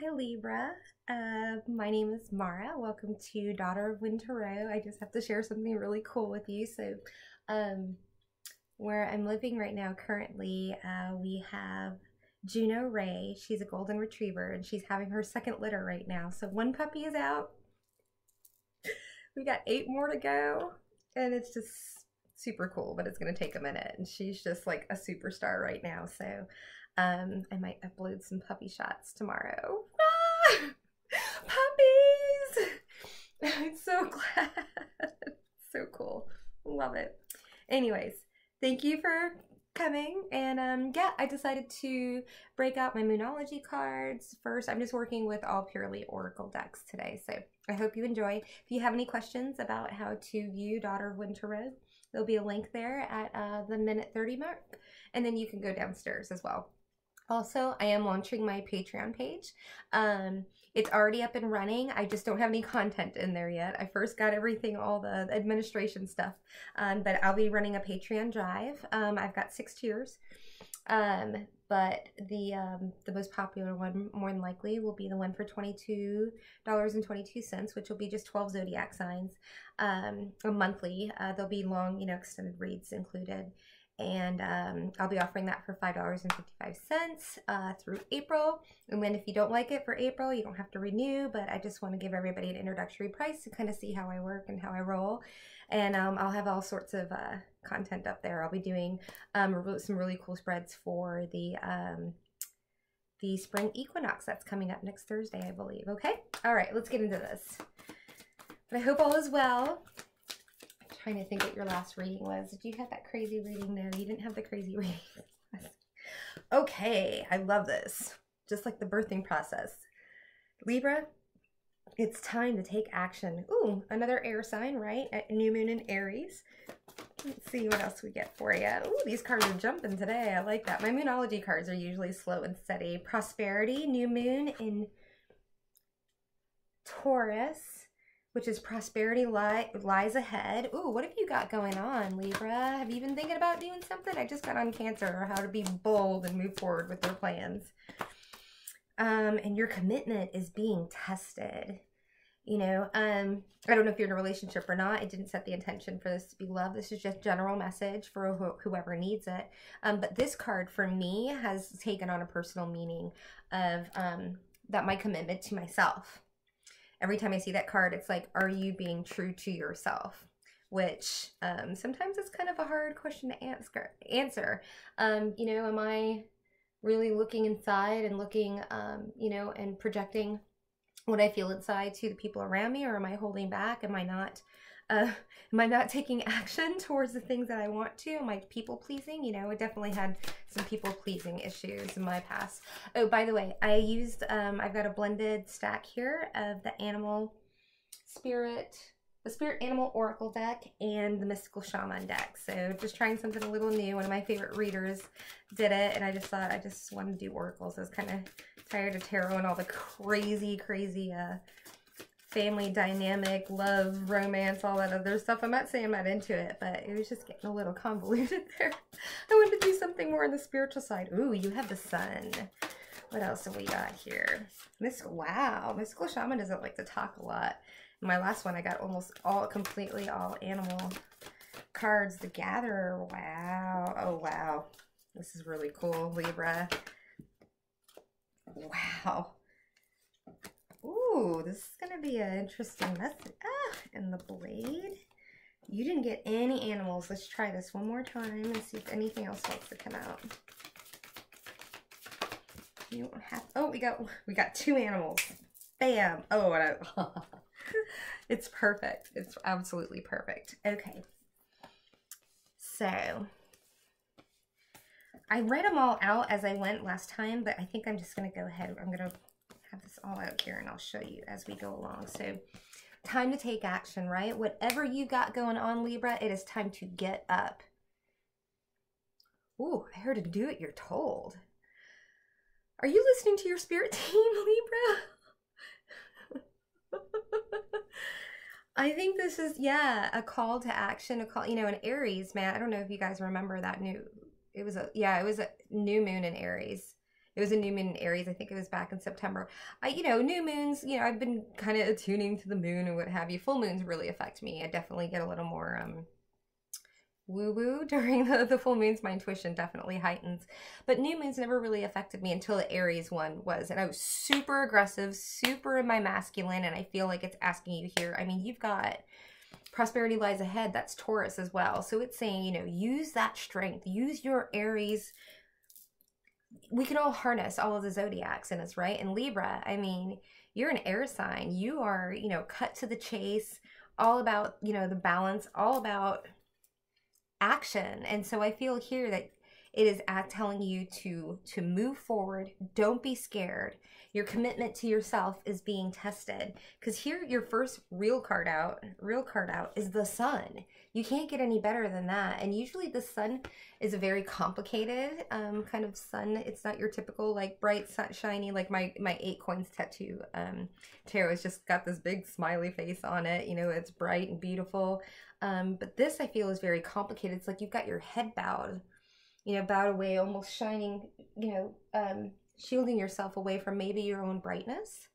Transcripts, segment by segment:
Hi Libra, my name is Mara. Welcome to Daughter of Wind Tarot. I just have to share something really cool with you. So, um, where I'm living right now currently, we have Juno Ray. She's a golden retriever and she's having her second litter right now. So one puppy is out. We got 8 more to go and it's just super cool, but it's going to take a minute. And she's just like a superstar right now. So I might upload some puppy shots tomorrow. Ah, puppies! I'm so glad. So cool. Love it. Anyways, thank you for coming. And yeah, I decided to break out my Moonology cards. First, I'm just working with all purely Oracle decks today. So I hope you enjoy. If you have any questions about how to view Daughter of Wind Tarot, there'll be a link there at the minute 30 mark. And then you can go downstairs as well. Also, I am launching my Patreon page. It's already up and running. I just don't have any content in there yet. I first got everything, all the administration stuff. But I'll be running a Patreon drive. I've got 6 tiers. But the most popular one, more than likely, will be the one for $22.22, which will be just 12 zodiac signs monthly. There'll be long, extended reads included. And I'll be offering that for $5.55 through April. And then if you don't like it for April, you don't have to renew, but I just want to give everybody an introductory price to kind of see how I work and how I roll. And I'll have all sorts of content up there. I'll be doing some really cool spreads for the spring equinox that's coming up next Thursday, I believe. Okay? All right, let's get into this. But I hope all is well. Trying to think what your last reading was. Did you have that crazy reading? No, you didn't have the crazy reading. Okay, I love this. Just like the birthing process. Libra, it's time to take action. Ooh, another air sign, right? At new moon in Aries. Let's see what else we get for you. Ooh, these cards are jumping today. I like that. My Moonology cards are usually slow and steady. Prosperity, new moon in Taurus, which is prosperity lies ahead. Ooh, what have you got going on, Libra? Have you been thinking about doing something? I just got on Cancer, or how to be bold and move forward with their plans. And your commitment is being tested. I don't know if you're in a relationship or not. I didn't set the intention for this to be love. This is just general message for whoever needs it. But this card for me has taken on a personal meaning of that my commitment to myself. Every time I see that card, it's like, are you being true to yourself? Which sometimes it's kind of a hard question to answer. Am I really looking inside and looking, and projecting what I feel inside to the people around me, or am I holding back? Am I not taking action towards the things that I want to? Am I people pleasing? I definitely had some people pleasing issues in my past. Oh, by the way, I used, I've got a blended stack here of the Spirit Animal Oracle deck and the Mystical Shaman deck. So just trying something a little new. One of my favorite readers did it, and I just thought I just wanted to do oracles. I was kind of tired of tarot and all the crazy family dynamic, love, romance, all that other stuff. I'm not saying I'm not into it, but it was just getting a little convoluted there. I wanted to do something more on the spiritual side. Ooh, you have the Sun. What else have we got here? Wow, Mystical Shaman doesn't like to talk a lot. In my last one, I got completely all animal cards. The Gatherer. Wow. Oh, wow. This is really cool, Libra. Wow. Ooh, this is going to be an interesting message. Ah, and the Blade. You didn't get any animals. Let's try this one more time and see if anything else wants to come out. You don't have, oh, we got 2 animals. Bam. Oh, it's perfect. It's absolutely perfect. Okay. So I read them all out as I went last time, but I think I'm just going to go ahead. I'm going to have this all out here and I'll show you as we go along. So time to take action, right? Whatever you got going on, Libra, it is time to get up. Ooh, I heard to do it, you're told. Are you listening to your spirit team, Libra? I think this is, yeah, a call to action, a call, an Aries, man. I don't know if you guys remember that it was a new moon in Aries. It was a new moon in Aries. I think it was back in September. You know, new moons, you know, I've been kind of attuning to the moon and what have you. Full moons really affect me. I definitely get a little more woo-woo during the full moons. My intuition definitely heightens. But new moons never really affected me until the Aries one was. And I was super aggressive, super in my masculine, and I feel like it's asking you here. I mean, you've got prosperity lies ahead. That's Taurus as well. So it's saying, you know, use that strength. Use your Aries. We can all harness all of the zodiacs in us, right? And Libra, I mean, you're an air sign. You are, you know, cut to the chase, all about, you know, the balance, all about action. And so I feel here that it is telling you to move forward. Don't be scared. Your commitment to yourself is being tested. Because here, your first real card out is the Sun. You can't get any better than that. And usually the Sun is a very complicated kind of sun. It's not your typical like bright, shiny, like my 8 coins tattoo tarot has just got this big smiley face on it. You know, it's bright and beautiful. But this I feel is very complicated. It's like you've got your head bowed, you know, bowed away, almost shining, you know, shielding yourself away from maybe your own brightness,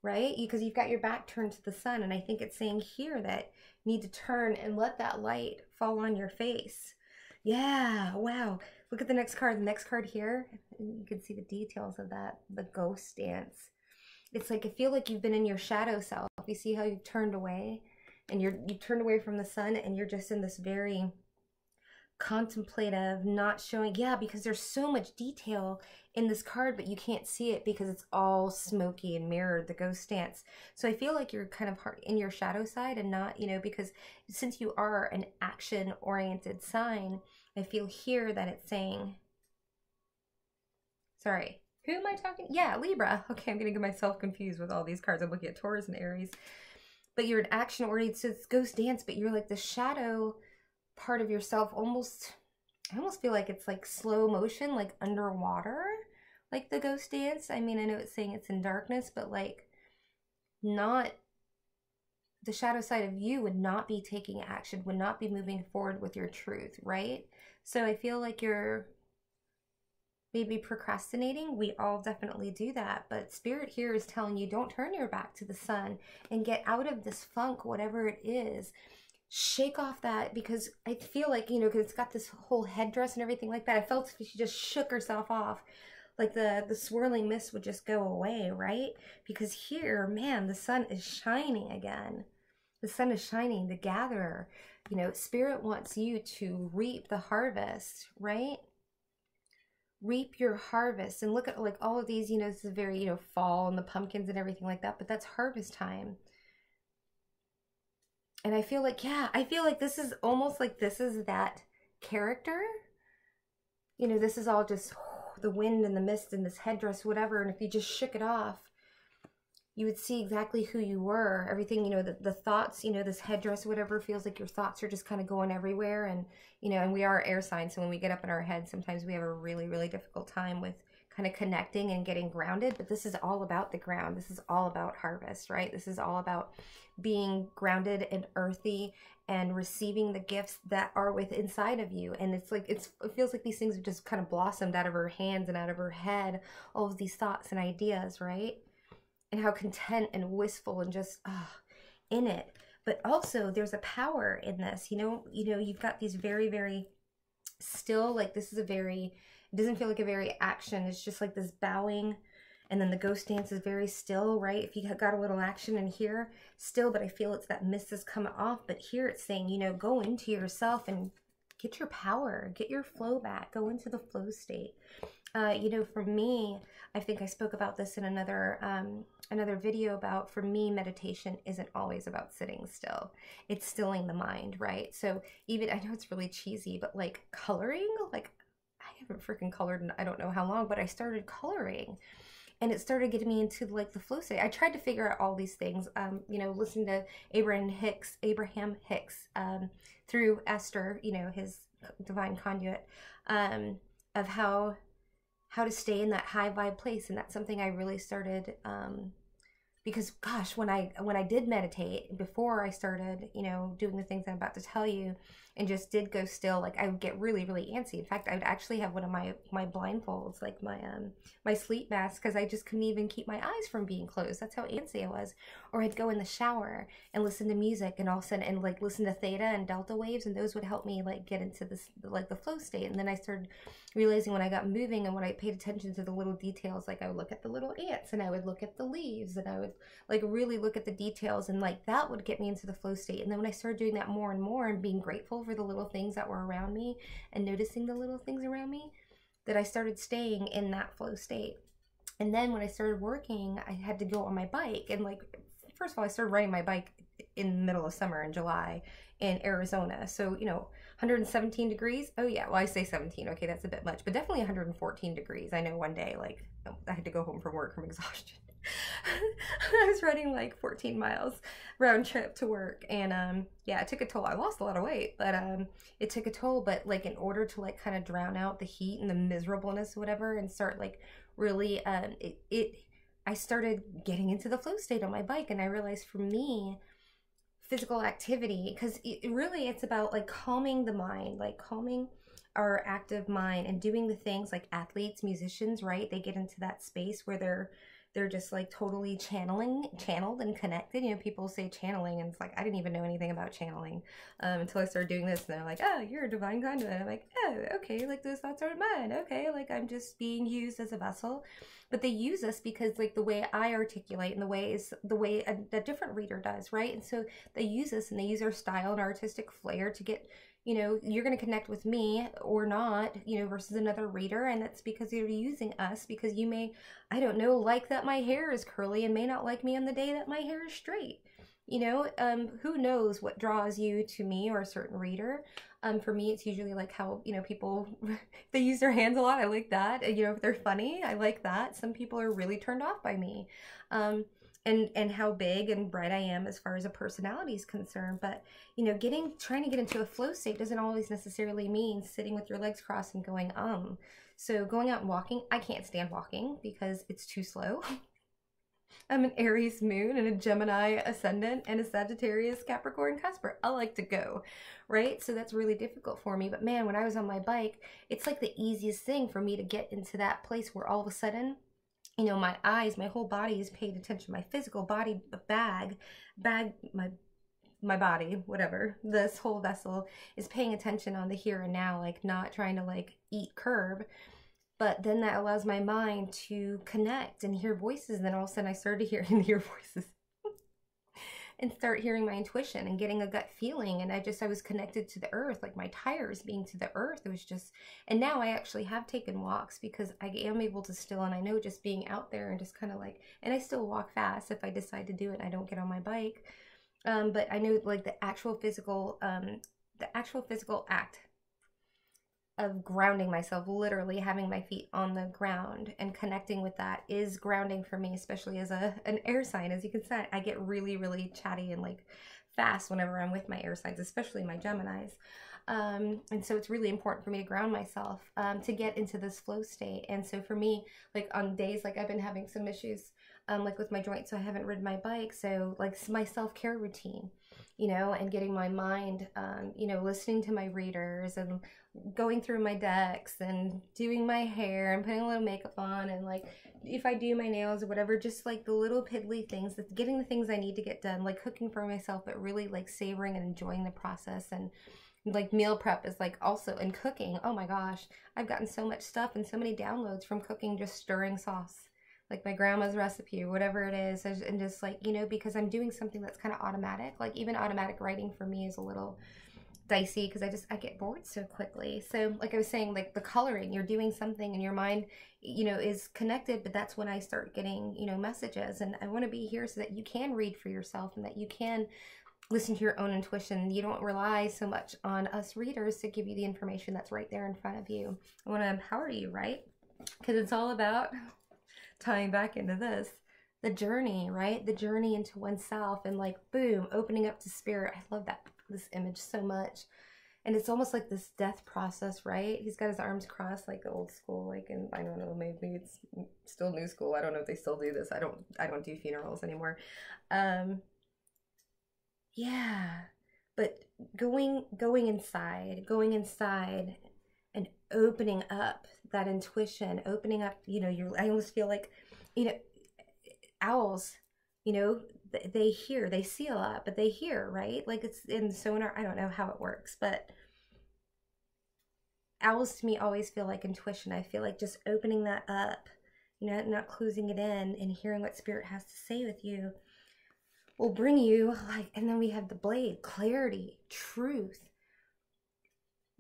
right? Because you've got your back turned to the sun. And I think it's saying here that you need to turn and let that light fall on your face. Yeah, wow. Look at the next card. The next card here, you can see the details of that, the ghost dance. It's like, I feel like you've been in your shadow self. You see how you've turned away? And you turned away from the sun, and you're just in this very contemplative, not showing, yeah, because there's so much detail in this card, but you can't see it because it's all smoky and mirrored, the ghost dance. So I feel like you're kind of in your shadow side and not, you know, because since you are an action-oriented sign, I feel here that it's saying, sorry, who am I talking? Yeah, Libra. Okay, I'm going to get myself confused with all these cards. I'm looking at Taurus and Aries. But you're an action-oriented, so it's ghost dance, but you're like the shadow part of yourself almost, I almost feel like it's like slow motion, like underwater, like the ghost dance. I mean, I know it's saying it's in darkness, but like not, the shadow side of you would not be taking action, would not be moving forward with your truth, right? So I feel like you're maybe procrastinating. We all definitely do that, but Spirit here is telling you, don't turn your back to the sun and get out of this funk, whatever it is. Shake off that, because I feel like, you know, because it's got this whole headdress and everything like that. I felt she just shook herself off, like the swirling mist would just go away, right? Because here, man, the sun is shining again. The sun is shining, the gatherer. You know, Spirit wants you to reap the harvest, right? Reap your harvest. And look at like all of these, you know, this is very, you know, fall and the pumpkins and everything like that, but that's harvest time. And I feel like, yeah, I feel like this is almost like this is that character. You know, this is all just the wind and the mist and this headdress, whatever. And if you just shook it off, you would see exactly who you were. Everything, you know, the thoughts, you know, this headdress, whatever, feels like your thoughts are just kind of going everywhere. And, you know, and we are air signs. So when we get up in our head, sometimes we have a really, really difficult time with kind of connecting and getting grounded. But this is all about the ground. This is all about harvest, right? This is all about being grounded and earthy and receiving the gifts that are within inside of you. And it's like, it feels like these things have just kind of blossomed out of her hands and out of her head, all of these thoughts and ideas, right? And how content and wistful and just in it. But also there's a power in this, you know, you've got these very, very still, like this is a very, it doesn't feel like a very action. It's just like this bowing. And then the ghost dance is very still, right? If you got a little action in here, still, but I feel it's that mist is coming off. But here it's saying, you know, go into yourself and get your power, get your flow back, go into the flow state. You know, for me, I think I spoke about this in another video about, for me, meditation isn't always about sitting still. It's stilling the mind, right? So even, I know it's really cheesy, but like coloring, like I haven't freaking colored in I don't know how long, but I started coloring. And it started getting me into like the flow state. I tried to figure out all these things, you know, listening to Abraham Hicks through Esther, you know, his divine conduit, of how to stay in that high vibe place. And that's something I really started, because gosh, when I did meditate before I started, you know, doing the things I'm about to tell you, and just did go still, like I would get really, really antsy. In fact, I would actually have one of my blindfolds, like my sleep mask, because I just couldn't even keep my eyes from being closed. That's how antsy I was. Or I'd go in the shower and listen to music, and all of a sudden, and like listen to theta and delta waves, and those would help me like get into this, like the flow state. And then I started realizing when I got moving and when I paid attention to the little details, like I would look at the little ants, and I would look at the leaves, and I would like really look at the details, and like that would get me into the flow state. And then when I started doing that more and more, and being grateful for the little things that were around me and noticing the little things around me, that I started staying in that flow state. And then when I started working, I had to go on my bike, and like, first of all, I started riding my bike in the middle of summer in July in Arizona. So, you know, 117 degrees. Oh yeah, well, I say 17. Okay, that's a bit much, but definitely 114 degrees. I know one day, like, I had to go home from work from exhaustion. I was riding like 14 miles round trip to work, and yeah, it took a toll. I lost a lot of weight, but it took a toll. But like, in order to like kind of drown out the heat and the miserableness or whatever, and start like really I started getting into the flow state on my bike. And I realized, for me, physical activity, because really it's about like calming the mind, like calming our active mind, and doing the things like athletes, musicians, right? They get into that space where they're just like totally channeled and connected. You know, people say channeling, and it's like, I didn't even know anything about channeling until I started doing this. And they're like, oh, you're a divine conduit. I'm like, oh, okay, like those thoughts aren't mine. Okay, like I'm just being used as a vessel. But they use us because like the way I articulate, and the way is the way a different reader does, right? And so they use us, and they use our style and artistic flair to get, you know, you're going to connect with me or not, you know, versus another reader. And that's because you're using us, because you may, I don't know, like that my hair is curly, and may not like me on the day that my hair is straight. You know, who knows what draws you to me or a certain reader. For me, it's usually like how, you know, people, they use their hands a lot. I like that. You know, if they're funny, I like that. Some people are really turned off by me. And how big and bright I am as far as a personality is concerned. But, you know, trying to get into a flow state doesn't always necessarily mean sitting with your legs crossed and going, So going out and walking, I can't stand walking because it's too slow. I'm an Aries moon and a Gemini ascendant and a Sagittarius Capricorn Cusper. I like to go, right? So that's really difficult for me. But man, when I was on my bike, it's like the easiest thing for me to get into that place where all of a sudden, you know, my eyes, my whole body is paying attention. My physical body, my body, whatever, this whole vessel is paying attention on the here and now, like not trying to like eat curb. But then that allows my mind to connect and hear voices. And then all of a sudden I started hearing your voices and start hearing my intuition and getting a gut feeling. And I was connected to the earth, like my tires being to the earth. It was just, and now I actually have taken walks because I am able to still, and I know just being out there and just kind of like, and I still walk fast if I decide to do it and I don't get on my bike. But I know like the actual physical act of grounding myself, literally having my feet on the ground and connecting with that, is grounding for me, especially as an air sign. As you can see, I get really, really chatty and like fast whenever I'm with my air signs, especially my Geminis. And so it's really important for me to ground myself to get into this flow state. And so for me, like on days like I've been having some issues like with my joints, so I haven't ridden my bike. So like my self-care routine, you know, and getting my mind, you know, listening to my readers and going through my decks and doing my hair and putting a little makeup on, and like if I do my nails or whatever, just like the little piddly things, that's getting the things I need to get done, like cooking for myself, but really like savoring and enjoying the process. And like meal prep is like also, and cooking, oh my gosh, I've gotten so much stuff and so many downloads from cooking, just stirring sauce, like my grandma's recipe or whatever it is. And just like, you know, because I'm doing something that's kind of automatic, like even automatic writing for me is a little dicey because I get bored so quickly. So like I was saying, like the coloring, you're doing something and your mind, you know, is connected, but that's when I start getting, you know, messages. And I want to be here so that you can read for yourself and that you can listen to your own intuition. You don't rely so much on us readers to give you the information that's right there in front of you. I want to empower you, right? Because it's all about tying back into this, the journey, right? The journey into oneself, and like, boom, opening up to spirit. I love this image so much. And it's almost like this death process, right? He's got his arms crossed like the old school, like, and I don't know, maybe it's still new school. I don't know if they still do this. I don't do funerals anymore. Yeah, but going inside and opening up that intuition, opening up, you know, I almost feel like, you know, owls, you know, they hear, they see a lot, but they hear, right? Like it's in sonar, I don't know how it works, but owls to me always feel like intuition. I feel like just opening that up, you know, not closing it in and hearing what spirit has to say with you will bring you, like, and then we have the blade, clarity, truth,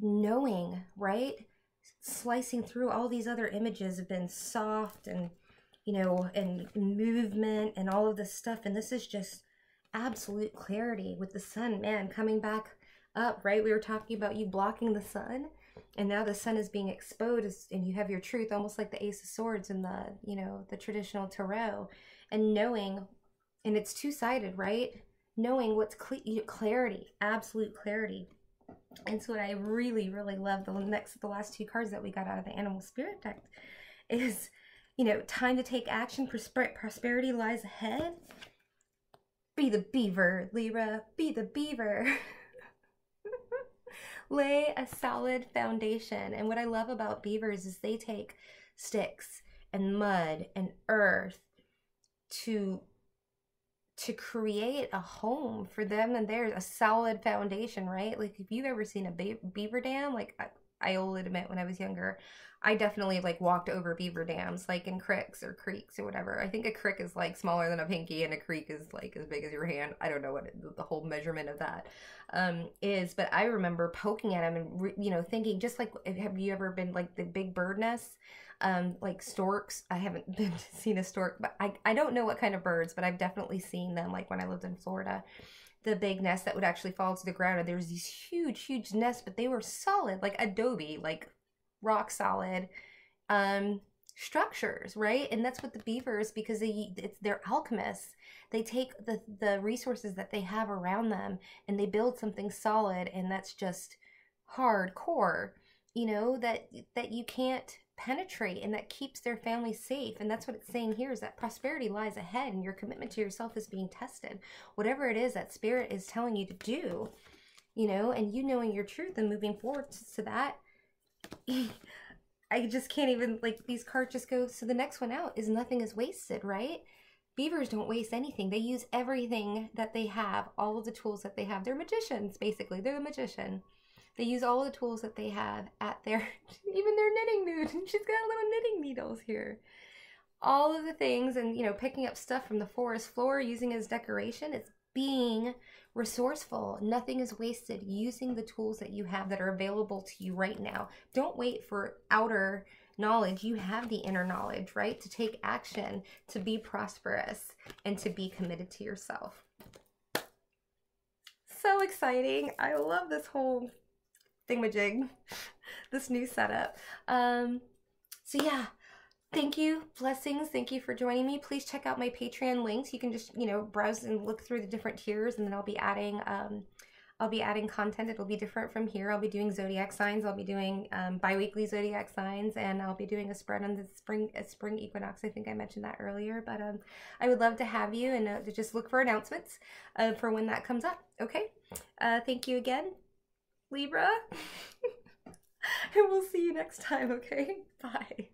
knowing, right? Slicing through all these other images have been soft and, you know, and movement and all of this stuff. And this is just absolute clarity with the sun, man, coming back up, right? We were talking about you blocking the sun, and now the sun is being exposed and you have your truth, almost like the Ace of Swords in the, you know, the traditional tarot, and knowing, and it's two-sided, right? Knowing what's clarity, absolute clarity. And so what I really, really love, the last two cards that we got out of the Animal Spirit deck is, you know, time to take action, prosperity lies ahead. Be the beaver, Libra, be the beaver. Lay a solid foundation. And what I love about beavers is they take sticks and mud and earth to create a home for them, and there's a solid foundation, right? Like if you've ever seen a beaver dam, like I will admit when I was younger, I definitely like walked over beaver dams, like in creeks or whatever. I think a creek is like smaller than a pinky and a creek is like as big as your hand. I don't know what the whole measurement of that is, but I remember poking at them and, you know, thinking, just like, have you ever been like the big bird nests? Like storks. I haven't seen a stork, but I don't know what kind of birds, but I've definitely seen them, like when I lived in Florida, the big nest that would actually fall to the ground, and there was these huge nests, but they were solid, like adobe, like rock solid structures, right? And that's what the beavers, because they're alchemists. They take the resources that they have around them and they build something solid, and that's just hardcore, you know, that you can't penetrate, and that keeps their family safe. And that's what it's saying here, is that prosperity lies ahead and your commitment to yourself is being tested. Whatever it is that spirit is telling you to do, you know, and you knowing your truth and moving forward to that. I just can't even, like, these cards just go, so the next one out is nothing is wasted, right? Beavers don't waste anything. They use everything that they have, all of the tools that they have. They're magicians, basically. They're the magician. They use all the tools that they have at their, even their knitting dude. She's got little knitting needles here. All of the things, and, you know, picking up stuff from the forest floor, using as decoration. It's being resourceful. Nothing is wasted. Using the tools that you have that are available to you right now. Don't wait for outer knowledge. You have the inner knowledge, right? To take action, to be prosperous, and to be committed to yourself. So exciting. I love this whole thingamajig, this new setup. So yeah, thank you, blessings, thank you for joining me. Please check out my Patreon links. You can just, you know, browse and look through the different tiers, and then I'll be adding content. It'll be different from here. I'll be doing zodiac signs, I'll be doing bi-weekly zodiac signs, and I'll be doing a spread on the spring equinox. I think I mentioned that earlier, but I would love to have you, and to just look for announcements for when that comes up. Okay, thank you again, Libra. And we'll see you next time, okay? Bye.